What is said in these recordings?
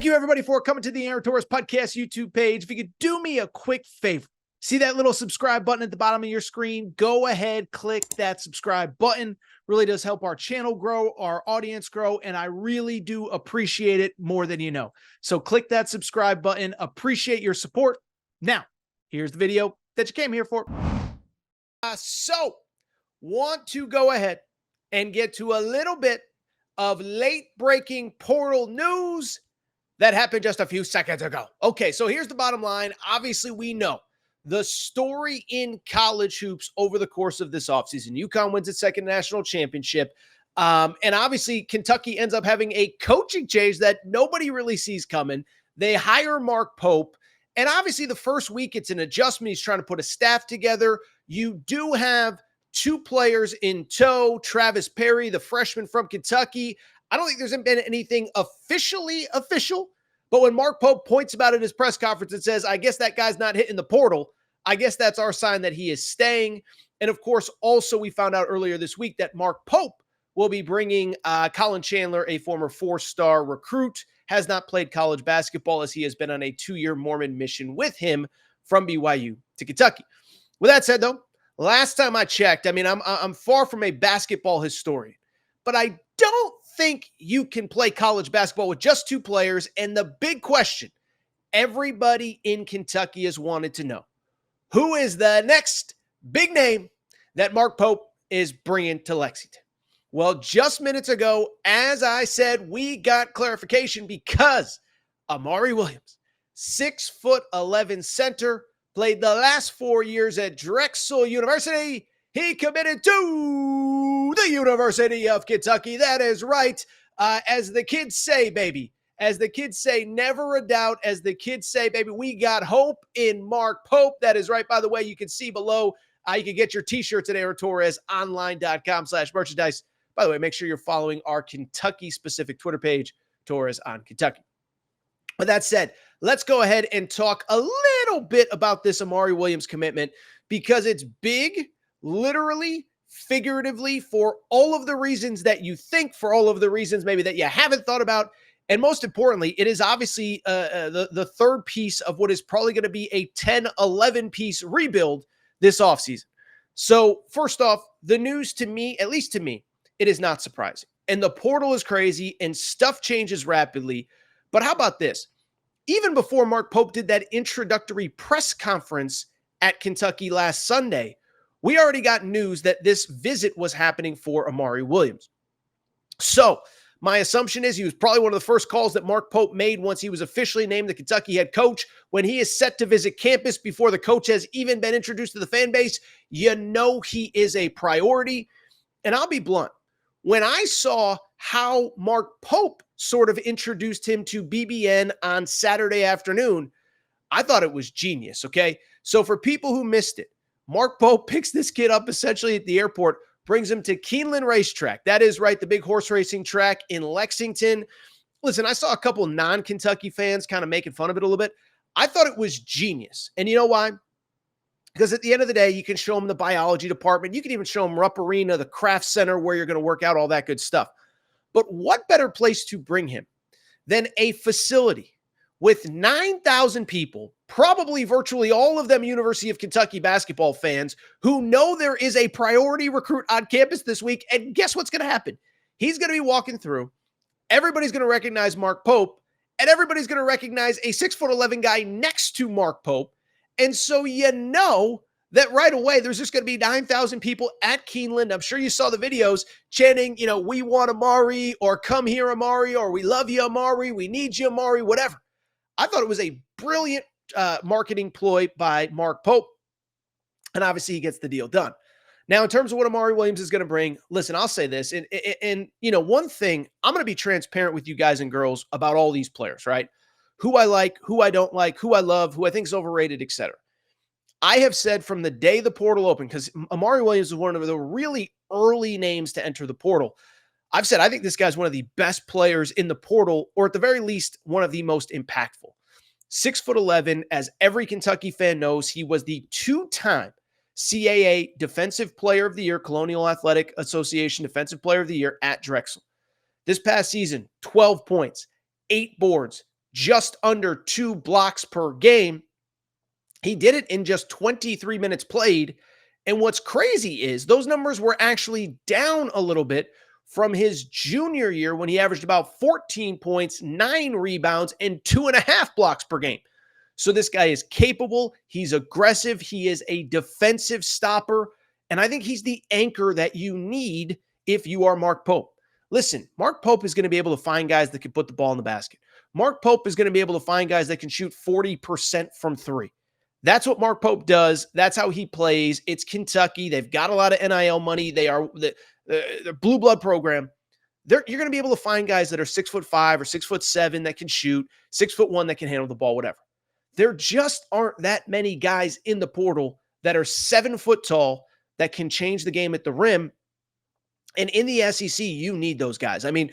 Thank you, everybody, for coming to the Aaron Torres Podcast YouTube page. If you could do me a quick favor, see that little subscribe button at the bottom of your screen? Go ahead, click that subscribe button. Really does help our channel grow, our audience grow, and I really do appreciate it more than you know. So click that subscribe button. Appreciate your support. Now, here's the video that you came here for. Want to go ahead and get to a little bit of late-breaking portal news that happened just a few seconds ago. Okay, so here's the bottom line. Obviously, we know the story in college hoops over the course of this offseason. UConn wins its second national championship. And obviously, Kentucky ends up having a coaching change that nobody really sees coming. They hire Mark Pope. And obviously, the first week, it's an adjustment. He's trying to put a staff together. You do have two players in tow, Travis Perry, the freshman from Kentucky. I don't think there's been anything officially official, but when Mark Pope points about it in his press conference and says, I guess that guy's not hitting the portal, I guess that's our sign that he is staying. And of course, also we found out earlier this week that Mark Pope will be bringing Colin Chandler, a former four-star recruit, has not played college basketball as he has been on a 2-year Mormon mission with him from BYU to Kentucky. With that said, though, last time I checked, I mean, I'm far from a basketball historian, but I don't think you can play college basketball with just two players. And the big question everybody in Kentucky has wanted to know, who is the next big name that Mark Pope is bringing to Lexington? Well, just minutes ago, as I said, we got clarification because Amari Williams, 6'11" center, played the last 4 years at Drexel University. He committed to the University of Kentucky. That is right. As the kids say, baby. As the kids say, never a doubt. As the kids say, baby, we got hope in Mark Pope. That is right. By the way, you can see below, you can get your t-shirts at AaronTorresOnline.com/merchandise. By the way, make sure you're following our Kentucky-specific Twitter page, Torres on Kentucky. With that said, let's go ahead and talk a little bit about this Amari Williams commitment because it's big, literally, figuratively, for all of the reasons that you think, for all of the reasons maybe that you haven't thought about. And most importantly, it is obviously the third piece of what is probably going to be a 10, 11-piece rebuild this offseason. So first off, the news to me, at least to me, it is not surprising. And the portal is crazy and stuff changes rapidly. But how about this? Even before Mark Pope did that introductory press conference at Kentucky last Sunday, we already got news that this visit was happening for Amari Williams. So my assumption is he was probably one of the first calls that Mark Pope made once he was officially named the Kentucky head coach. When he is set to visit campus before the coach has even been introduced to the fan base, you know he is a priority. And I'll be blunt. When I saw how Mark Pope sort of introduced him to BBN on Saturday afternoon, I thought it was genius, okay? So for people who missed it, Mark Pope picks this kid up essentially at the airport, brings him to Keeneland Racetrack. That is right, the big horse racing track in Lexington. Listen, I saw a couple non-Kentucky fans kind of making fun of it a little bit. I thought it was genius. And you know why? Because at the end of the day, you can show them the biology department. You can even show them Rupp Arena, the craft center where you're going to work out, all that good stuff. But what better place to bring him than a facility with 9,000 people, probably virtually all of them University of Kentucky basketball fans who know there is a priority recruit on campus this week. And guess what's going to happen? He's going to be walking through. Everybody's going to recognize Mark Pope, and everybody's going to recognize a 6'11" guy next to Mark Pope. And so you know that right away there's just going to be 9,000 people at Keeneland. I'm sure you saw the videos chanting, you know, we want Amari, or come here, Amari, or we love you, Amari, we need you, Amari, whatever. I thought it was a brilliant marketing ploy by Mark Pope, and obviously he gets the deal done. Now, in terms of what Amari Williams is going to bring, listen, I'll say this, and you know, one thing, I'm going to be transparent with you guys and girls about all these players, right? Who I like, who I don't like, who I love, who I think is overrated, etc. I have said from the day the portal opened, because Amari Williams was one of the really early names to enter the portal, I've said I think this guy's one of the best players in the portal, or at the very least, one of the most impactful. 6'11", as every Kentucky fan knows, he was the two-time CAA Defensive Player of the Year, Colonial Athletic Association Defensive Player of the Year at Drexel. This past season, 12 points, 8 boards, just under 2 blocks per game. He did it in just 23 minutes played. And what's crazy is those numbers were actually down a little bit from his junior year when he averaged about 14 points, 9 rebounds, and 2.5 blocks per game. So this guy is capable. He's aggressive. He is a defensive stopper. And I think he's the anchor that you need if you are Mark Pope. Listen, Mark Pope is going to be able to find guys that can put the ball in the basket. Mark Pope is going to be able to find guys that can shoot 40% from 3. That's what Mark Pope does. That's how he plays. It's Kentucky. They've got a lot of NIL money. They are the blue blood program. You're going to be able to find guys that are 6'5" or 6'7" that can shoot, 6'1" that can handle the ball, whatever. There just aren't that many guys in the portal that are 7 foot tall that can change the game at the rim. And in the SEC, you need those guys. I mean,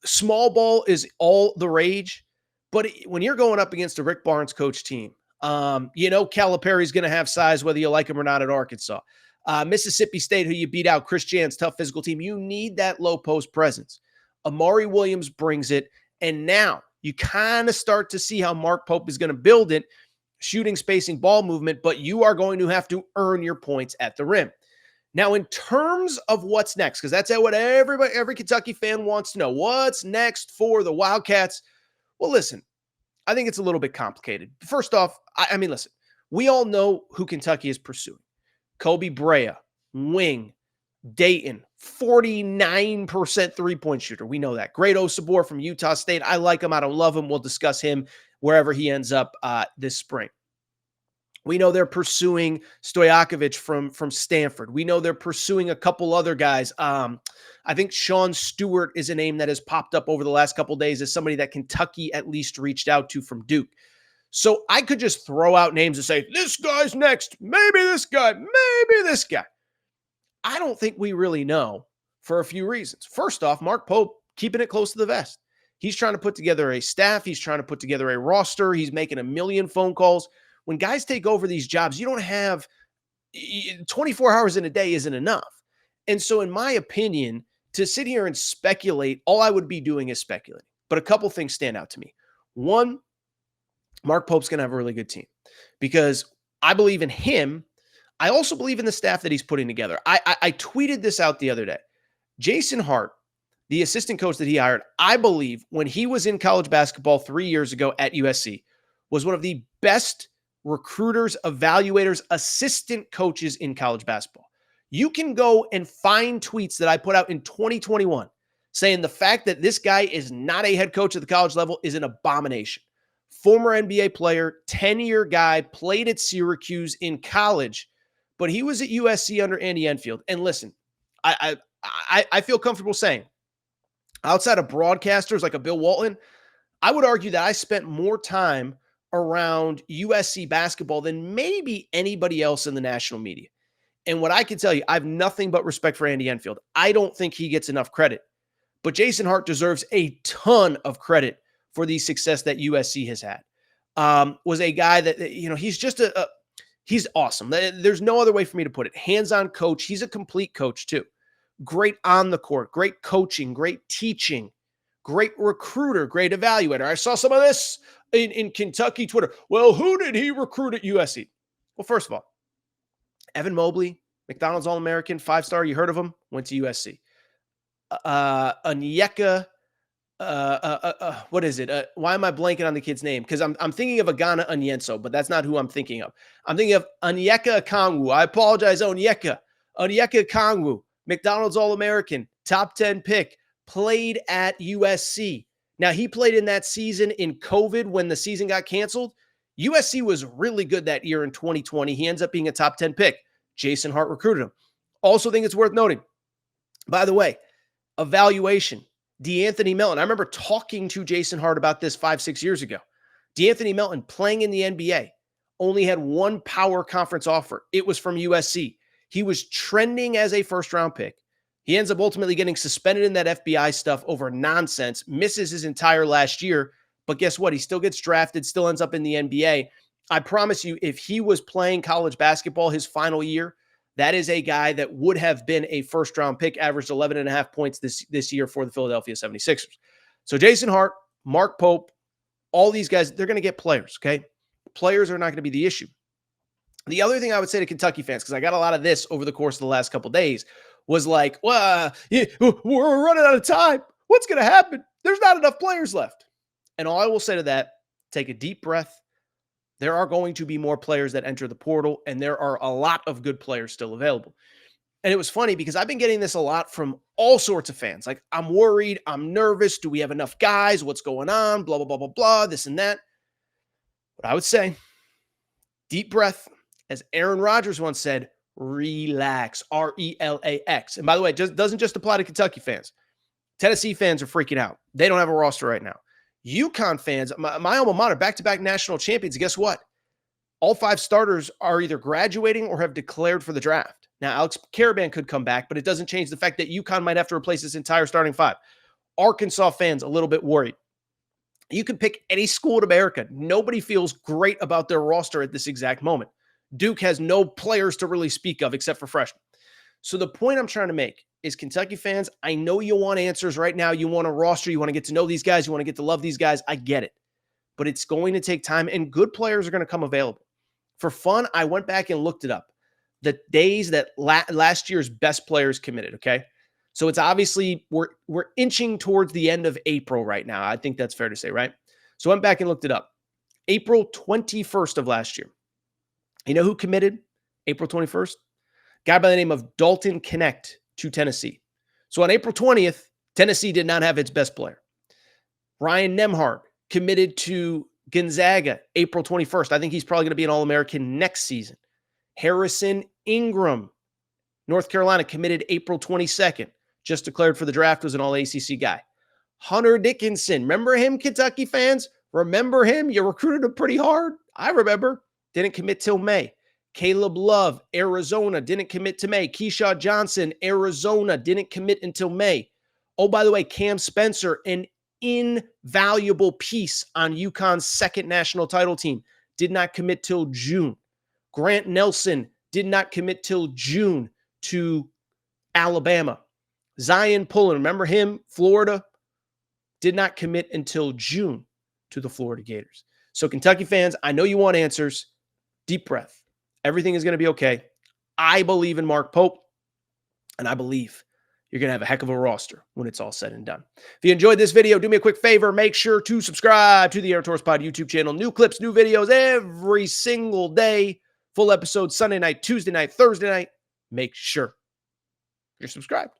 small ball is all the rage, but when you're going up against a Rick Barnes coach team, Calipari's going to have size whether you like him or not at Arkansas. Mississippi State, who you beat out, Chris Jan's tough physical team. You need that low post presence. Amari Williams brings it, and now you kind of start to see how Mark Pope is going to build it, shooting, spacing, ball movement, but you are going to have to earn your points at the rim. Now, in terms of what's next, because that's what every Kentucky fan wants to know, what's next for the Wildcats? Well, listen, I think it's a little bit complicated. First off, I mean, listen, we all know who Kentucky is pursuing. Kobe Brea, wing, Dayton, 49% three-point shooter. We know that. Great Osabor from Utah State. I like him. I don't love him. We'll discuss him wherever he ends up this spring. We know they're pursuing Stojakovic from Stanford. We know they're pursuing a couple other guys. I think Sean Stewart is a name that has popped up over the last couple of days as somebody that Kentucky at least reached out to from Duke. So I could just throw out names and say, this guy's next. Maybe this guy. Maybe this guy. I don't think we really know for a few reasons. First off, Mark Pope keeping it close to the vest. He's trying to put together a staff. He's trying to put together a roster. He's making a million phone calls. When guys take over these jobs, you don't have 24 hours in a day isn't enough. And so in my opinion, to sit here and speculate, all I would be doing is speculating. But a couple things stand out to me. One, Mark Pope's going to have a really good team because I believe in him. I also believe in the staff that he's putting together. I tweeted this out the other day. Jason Hart, the assistant coach that he hired, I believe when he was in college basketball 3 years ago at USC, was one of the best recruiters, evaluators, assistant coaches in college basketball. You can go and find tweets that I put out in 2021 saying the fact that this guy is not a head coach at the college level is an abomination. Former NBA player, 10-year guy, played at Syracuse in college, but he was at USC under Andy Enfield. And listen, I feel comfortable saying, outside of broadcasters like a Bill Walton, I would argue that I spent more time around USC basketball than maybe anybody else in the national media. And what I can tell you, I have nothing but respect for Andy Enfield. I don't think he gets enough credit, but Jason Hart deserves a ton of credit for the success that USC has had. Was a guy that, he's just he's awesome. There's no other way for me to put it. Hands-on coach. He's a complete coach too. Great on the court, great coaching, great teaching, great recruiter, great evaluator. I saw some of this in Kentucky Twitter. Well, who did he recruit at USC? Well, first of all, Evan Mobley, McDonald's All-American, 5-star. You heard of him? Went to USC. Onyeka, what is it? Why am I blanking on the kid's name? Because I'm thinking of Agana Onyenso, but that's not who I'm thinking of. I'm thinking of Onyeka Okongwu. I apologize, Onyeka Okongwu, McDonald's All-American, top 10 pick, played at USC. Now, he played in that season in COVID when the season got canceled. USC was really good that year in 2020. He ends up being a top 10 pick. Jason Hart recruited him. Also think it's worth noting, by the way, evaluation, DeAnthony Melton. I remember talking to Jason Hart about this 5-6 years ago. DeAnthony Melton playing in the NBA only had one power conference offer. It was from USC. He was trending as a first-round pick. He ends up ultimately getting suspended in that FBI stuff over nonsense, misses his entire last year, but guess what? He still gets drafted, still ends up in the NBA. I promise you, if he was playing college basketball his final year, that is a guy that would have been a first-round pick, averaged 11.5 points this year for the Philadelphia 76ers. So Jason Hart, Mark Pope, all these guys, they're going to get players, okay? Players are not going to be the issue. The other thing I would say to Kentucky fans, because I got a lot of this over the course of the last couple of days, was like, well, yeah, we're running out of time. What's going to happen? There's not enough players left. And all I will say to that, take a deep breath. There are going to be more players that enter the portal, and there are a lot of good players still available. And it was funny because I've been getting this a lot from all sorts of fans. Like, I'm worried, I'm nervous. Do we have enough guys? What's going on? Blah, blah, blah, blah, blah, this and that. But I would say, deep breath. As Aaron Rodgers once said, relax, R-E-L-A-X. And by the way, it doesn't just apply to Kentucky fans. Tennessee fans are freaking out. They don't have a roster right now. UConn fans, my alma mater, back-to-back national champions, guess what? All 5 starters are either graduating or have declared for the draft. Now, Alex Caravan could come back, but it doesn't change the fact that UConn might have to replace this entire starting 5. Arkansas fans, a little bit worried. You can pick any school in America. Nobody feels great about their roster at this exact moment. Duke has no players to really speak of except for freshmen. So the point I'm trying to make is, Kentucky fans, I know you want answers right now. You want a roster. You want to get to know these guys. You want to get to love these guys. I get it. But it's going to take time, and good players are going to come available. For fun, I went back and looked it up. The days that last year's best players committed, okay? So it's obviously, we're inching towards the end of April right now. I think that's fair to say, right? So I went back and looked it up. April 21st of last year. You know who committed April 21st? Guy by the name of Dalton Knecht to Tennessee. So on April 20th, Tennessee did not have its best player. Ryan Nembhard committed to Gonzaga April 21st. I think he's probably going to be an All-American next season. Harrison Ingram, North Carolina, committed April 22nd. Just declared for the draft, was an All-ACC guy. Hunter Dickinson, remember him, Kentucky fans? Remember him? You recruited him pretty hard. I remember. Didn't commit till May. Caleb Love, Arizona, didn't commit to May. Keyshawn Johnson, Arizona, didn't commit until May. Oh, by the way, Cam Spencer, an invaluable piece on UConn's second national title team, did not commit till June. Grant Nelson did not commit till June to Alabama. Zion Pullen, remember him? Florida, did not commit until June to the Florida Gators. So Kentucky fans, I know you want answers. Deep breath. Everything is going to be okay. I believe in Mark Pope, and I believe you're going to have a heck of a roster when it's all said and done. If you enjoyed this video, do me a quick favor. Make sure to subscribe to the Aaron Torres Pod YouTube channel. New clips, new videos every single day. Full episodes Sunday night, Tuesday night, Thursday night. Make sure you're subscribed.